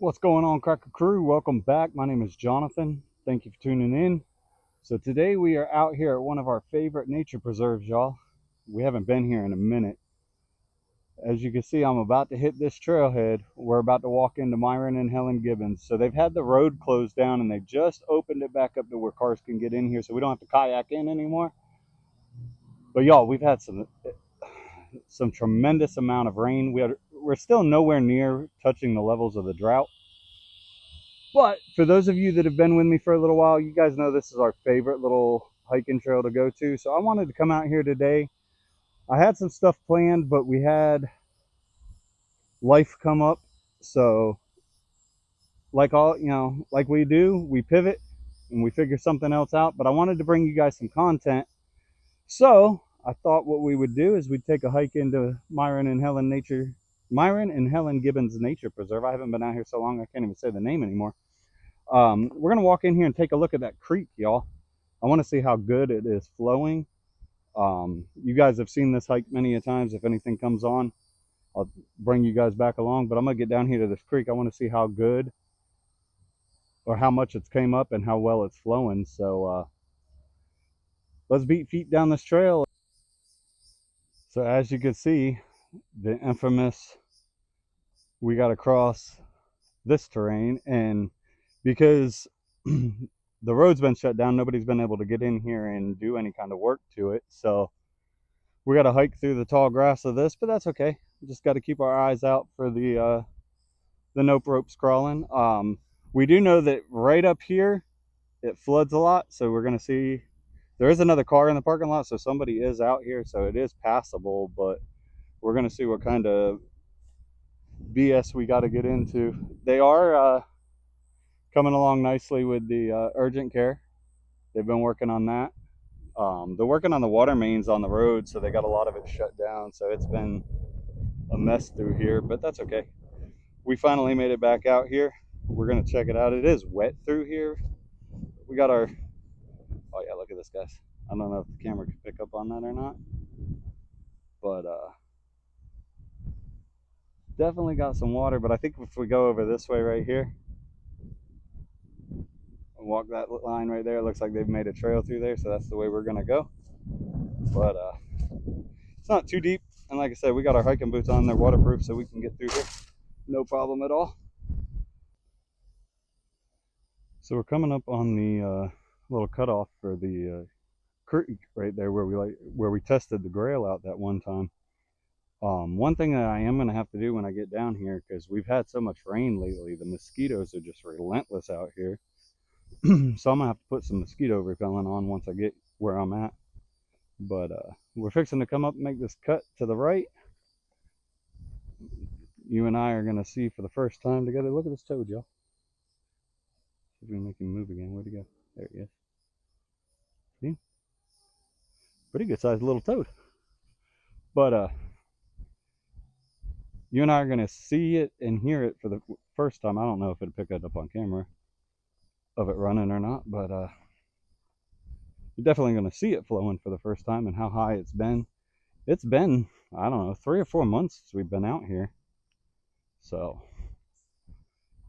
What's going on, Cracker Crew? Welcome back. My name is Jonathan. Thank you for tuning in. So today we are out here at one of our favorite nature preserves, y'all. We haven't been here in a minute. As you can see, I'm about to hit this trailhead. We're about to walk into Myron and Helen Gibbons. So they've had the road closed down and they just opened it back up to where cars can get in here, so we don't have to kayak in anymore. But y'all, we've had some tremendous amount of rain. We're still nowhere near touching the levels of the drought. But for those of you that have been with me for a little while, you guys know this is our favorite little hiking trail to go to. So I wanted to come out here today. I had some stuff planned, but we had life come up. So like we do, we pivot and we figure something else out. But I wanted to bring you guys some content. So I thought what we would do is we'd take a hike into Myron and Helen Gibbons Nature Preserve. I haven't been out here so long I can't even say the name anymore. We're gonna walk in here and take a look at that creek, y'all. I want to see how good it is flowing. You guys have seen this hike many a times. If anything comes on, I'll bring you guys back along, but I'm gonna get down here to this creek. I want to see how good or how much it's came up and how well it's flowing. So let's beat feet down this trail. So as you can see, the infamous, we got to cross this terrain, and because the road's been shut down, nobody's been able to get in here and do any kind of work to it. So we got to hike through the tall grass of this, but that's okay. We just got to keep our eyes out for the nope ropes crawling. We do know that right up here it floods a lot, so we're gonna see. There is another car in the parking lot, so somebody is out here, so it is passable, but we're gonna see what kind of BS we got to get into. They are coming along nicely with the urgent care. They've been working on that. They're working on the water mains on the road, so they got a lot of it shut down. So it's been a mess through here, but that's okay. We finally made it back out here. We're gonna check it out. It is wet through here. We got our, oh yeah, look at this, guys. I don't know if the camera can pick up on that or not, but definitely got some water. But I think if we go over this way right here, walk that line right there, it looks like they've made a trail through there, so that's the way we're gonna go. But it's not too deep, and like I said, we got our hiking boots on. They're waterproof, so we can get through here no problem at all. So we're coming up on the little cutoff for the creek right there where we tested the grail out that one time. One thing that I am going to have to do when I get down here, because we've had so much rain lately, the mosquitoes are just relentless out here. So I'm going to have to put some mosquito repellent on once I get where I'm at. But we're fixing to come up and make this cut to the right. You and I are going to see for the first time together. Look at this toad, y'all. See if we can make him move again. Where'd he go? There he is. See? Pretty good sized little toad. But you and I are going to see it and hear it for the first time. I don't know if it'll pick it up on camera of it running or not, but you're definitely going to see it flowing for the first time and how high it's been. It's been, I don't know, 3 or 4 months since we've been out here. So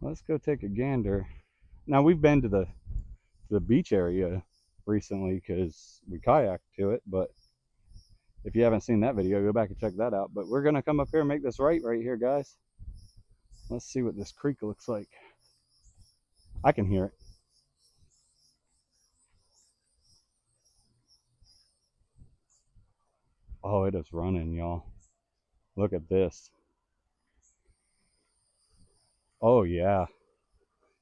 let's go take a gander. Now we've been to the beach area recently because we kayaked to it, but if you haven't seen that video, go back and check that out. But we're gonna come up here and make this right here, guys. Let's see what this creek looks like. I can hear it. Oh, it is running, y'all. Look at this. Oh yeah.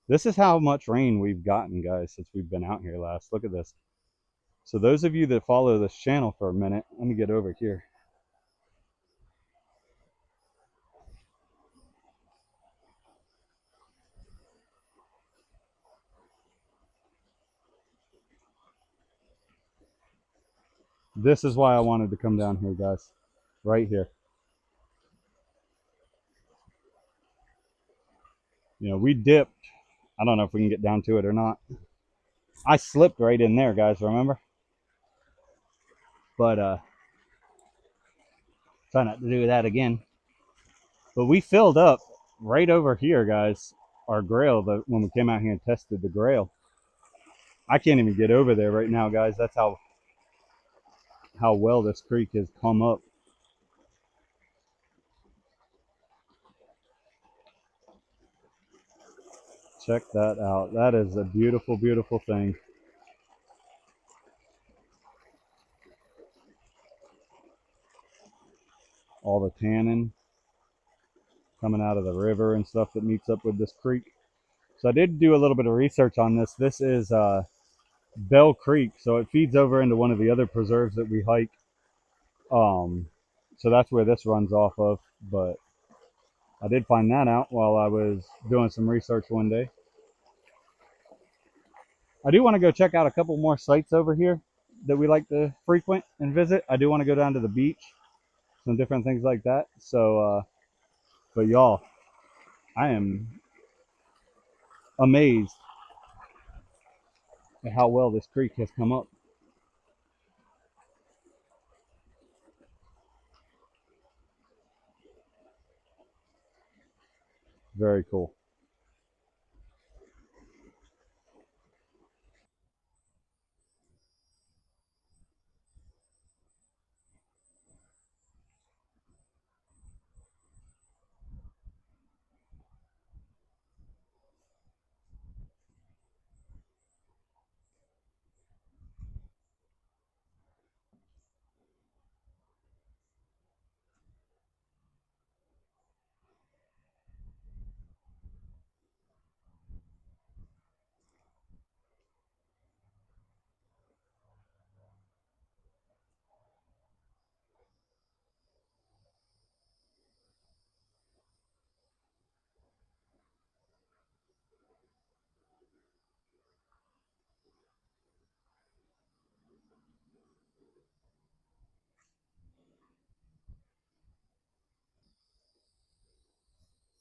This is how much rain we've gotten, guys, since we've been out here last. Look at this. So those of you that follow this channel for a minute, let me get over here. This is why I wanted to come down here, guys. Right here. You know, we dipped. I don't know if we can get down to it or not. I slipped right in there, guys, remember? But try not to do that again. But we filled up right over here, guys. our grail, when we came out here and tested the grail. I can't even get over there right now, guys. That's how well this creek has come up. Check that out. That is a beautiful, beautiful thing. All the tannin coming out of the river and stuff that meets up with this creek. So I did do a little bit of research on this. This is Bell Creek, so it feeds over into one of the other preserves that we hike. So that's where this runs off of. But I did find that out while I was doing some research one day. I do want to go check out a couple more sites over here that we like to frequent and visit. I do want to go down to the beach, some different things like that. So, but y'all, I am amazed at how well this creek has come up. Very cool.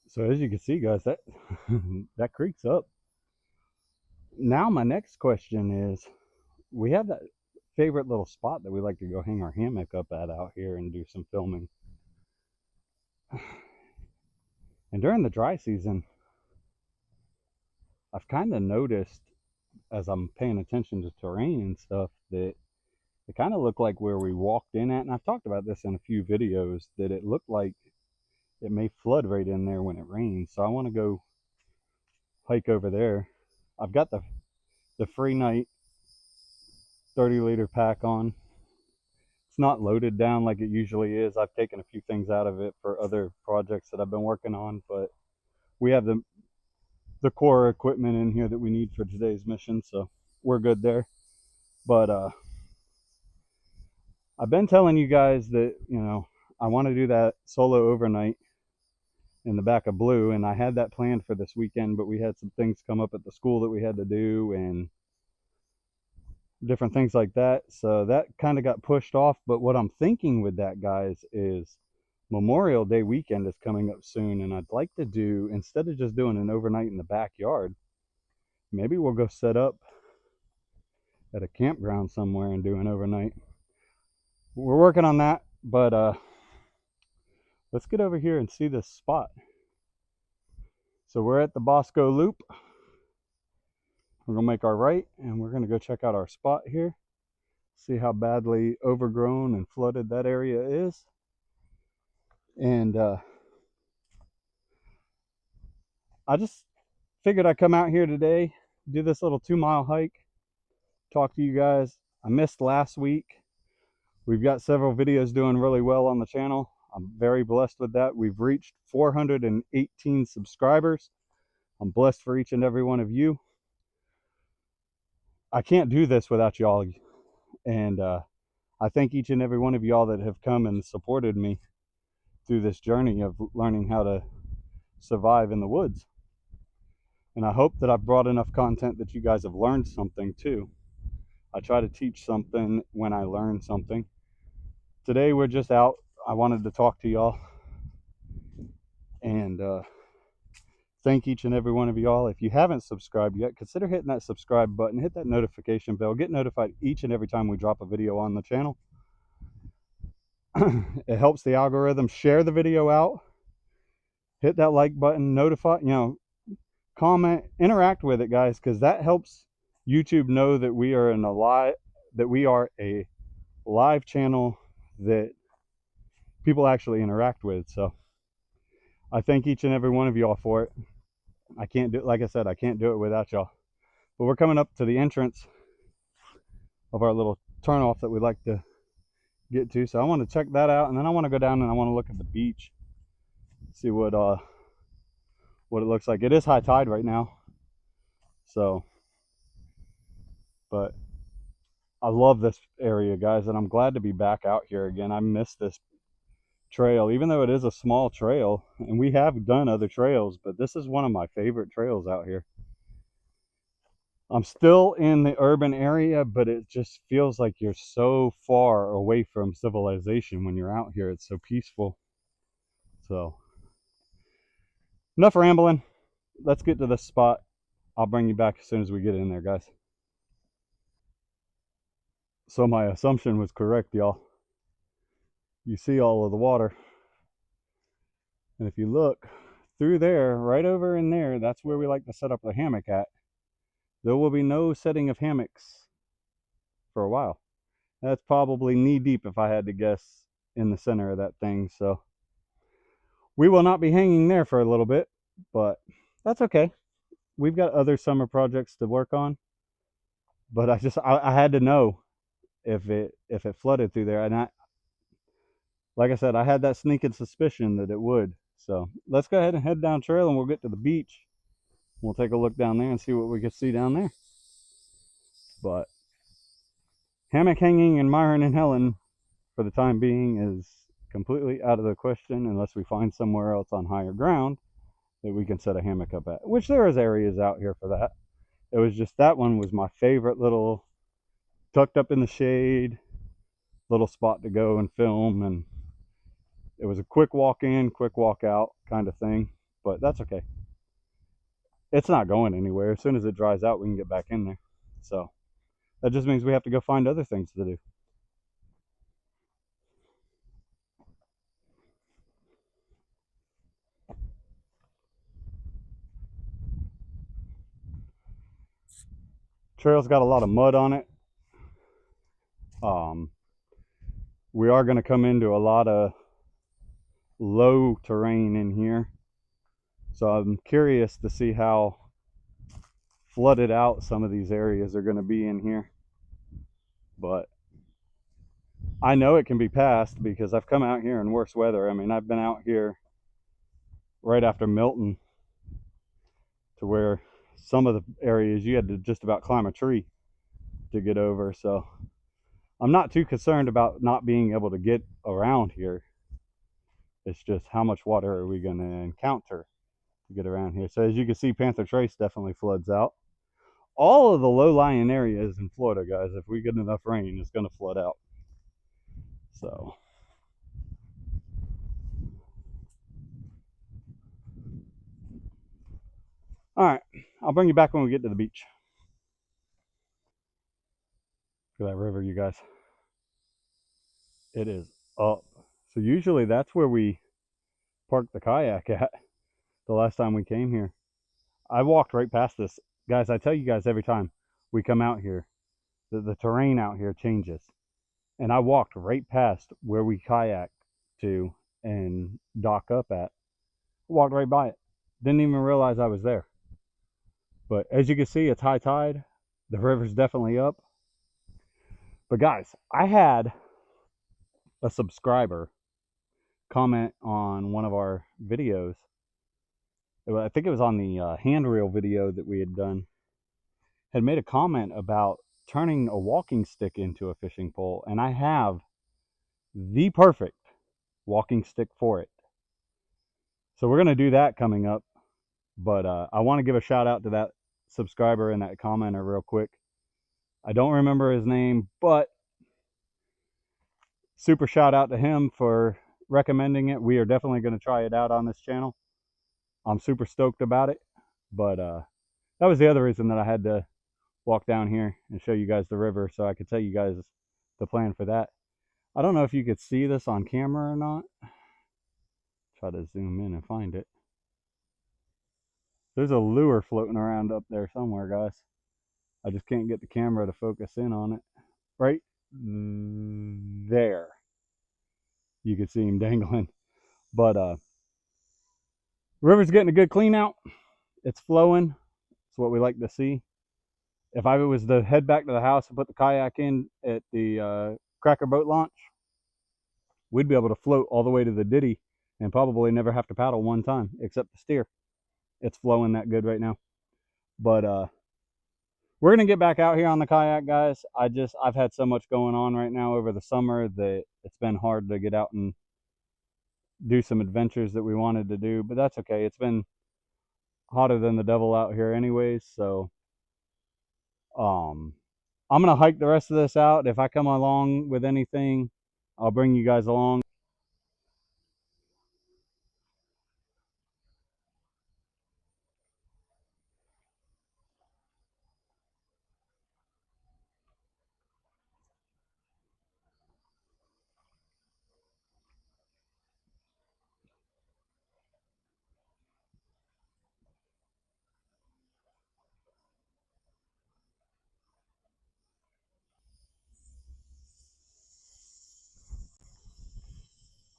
So as you can see, guys, that that creek's up. Now my next question is, we have that favorite little spot that we like to go hang our hammock up at out here and do some filming. And during the dry season, I've kind of noticed as I'm paying attention to terrain and stuff that it kind of looked like where we walked in at, and I've talked about this in a few videos, that it looked like it may flood right in there when it rains. So I want to go hike over there. I've got the free night 30-liter pack on. It's not loaded down like it usually is. I've taken a few things out of it for other projects that I've been working on, but we have the core equipment in here that we need for today's mission, so we're good there. But I've been telling you guys that, I want to do that solo overnight in the back of Blue, and I had that planned for this weekend, but we had some things come up at the school that we had to do and different things like that. So that kind of got pushed off. But what I'm thinking with that, guys, is Memorial Day weekend is coming up soon, and I'd like to do, instead of just doing an overnight in the backyard, maybe we'll go set up at a campground somewhere and do an overnight. We're working on that, but let's get over here and see this spot. So we're at the Bosco Loop. We're gonna make our right, and we're gonna go check out our spot here, see how badly overgrown and flooded that area is. And I just figured I'd come out here today, do this little 2-mile hike, talk to you guys. I missed last week. We've got several videos doing really well on the channel. I'm very blessed with that. We've reached 418 subscribers. I'm blessed for each and every one of you. I can't do this without y'all. And I thank each and every one of y'all that have come and supported me through this journey of learning how to survive in the woods. And I hope that I've brought enough content that you guys have learned something too. I try to teach something when I learn something. Today we're just out. I wanted to talk to y'all and thank each and every one of y'all. If you haven't subscribed yet, consider hitting that subscribe button, hit that notification bell, get notified each and every time we drop a video on the channel. It helps the algorithm. Share the video out, hit that like button, notify, comment, interact with it, guys, because that helps YouTube know that we are a live channel that people actually interact with. So I thank each and every one of y'all for it. I can't do it, like I said, I can't do it without y'all. But we're coming up to the entrance of our little turnoff that we like to get to. So I want to check that out, and then I want to go down and I want to look at the beach, see what it looks like. It is high tide right now, so, but I love this area, guys, and I'm glad to be back out here again. I miss this trail, even though it is a small trail, and we have done other trails, but this is one of my favorite trails out here. I'm still in the urban area, but it just feels like you're so far away from civilization when you're out here. It's so peaceful. So, enough rambling. Let's get to this spot. I'll bring you back as soon as we get in there, guys. So my assumption was correct, y'all. You see all of the water. And if you look through there, right over in there, that's where we like to set up the hammock at. There will be no setting of hammocks for a while. That's probably knee deep, if I had to guess, in the center of that thing. So we will not be hanging there for a little bit, but that's okay. We've got other summer projects to work on. But I had to know if it flooded through there. And like I said, I had that sneaking suspicion that it would. So let's go ahead and head down trail, and we'll get to the beach. We'll take a look down there and see what we can see down there. But hammock hanging in Myron and Helen for the time being is completely out of the question, unless we find somewhere else on higher ground that we can set a hammock up at, which there is areas out here for that. It was just that one was my favorite little tucked up in the shade little spot to go and film, and it was a quick walk in, quick walk out kind of thing. But that's okay. It's not going anywhere. As soon as it dries out, we can get back in there. So that just means we have to go find other things to do. Trail's got a lot of mud on it. We are going to come into a lot of low terrain in here. So I'm curious to see how flooded out some of these areas are going to be in here. But I know it can be passed because I've come out here in worse weather. I mean, I've been out here right after Milton, to where some of the areas you had to just about climb a tree to get over. So I'm not too concerned about not being able to get around here. It's just how much water are we going to encounter to get around here. So as you can see, Panther Trace definitely floods out. All of the low-lying areas in Florida, guys, if we get enough rain, it's going to flood out. So all right, I'll bring you back when we get to the beach. Look at that river, you guys. It is up. So usually that's where we parked the kayak at the last time we came here. I walked right past this. Guys, I tell you guys every time we come out here, the terrain out here changes. And I walked right past where we kayaked to and dock up at. Walked right by it. Didn't even realize I was there. But as you can see, it's high tide. The river's definitely up. But guys, I had a subscriber comment on one of our videos. I think it was on the handrail video that we had done. Had made a comment about turning a walking stick into a fishing pole, and I have the perfect walking stick for it. So we're going to do that coming up. But I want to give a shout out to that subscriber and that commenter real quick. I don't remember his name, but super shout out to him for recommending it. We are definitely going to try it out on this channel. I'm super stoked about it. But that was the other reason that I had to walk down here and show you guys the river, so I could tell you guys the plan for that. I don't know if you could see this on camera or not. Try to zoom in and find it. There's a lure floating around up there somewhere, guys. I just can't get the camera to focus in on it. Right there. You can see him dangling. But river's getting a good clean out. It's flowing. It's what we like to see. If I was to head back to the house and put the kayak in at the Cracker boat launch, we'd be able to float all the way to the ditty and probably never have to paddle one time except to steer. It's flowing that good right now. But we're gonna get back out here on the kayak, guys. I've had so much going on right now over the summer that it's been hard to get out and do some adventures that we wanted to do, but that's okay. It's been hotter than the devil out here anyways, so I'm gonna hike the rest of this out. If I come along with anything, I'll bring you guys along.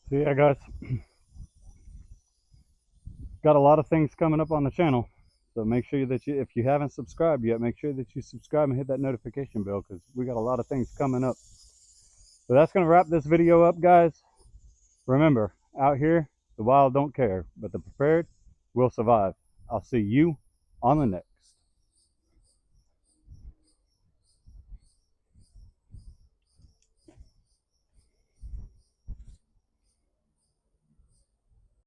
So yeah, guys, got a lot of things coming up on the channel. So make sure that if you haven't subscribed yet, make sure that you subscribe and hit that notification bell, because we got a lot of things coming up. So that's going to wrap this video up, guys. Remember, out here, the wild don't care, but the prepared will survive. I'll see you on the next.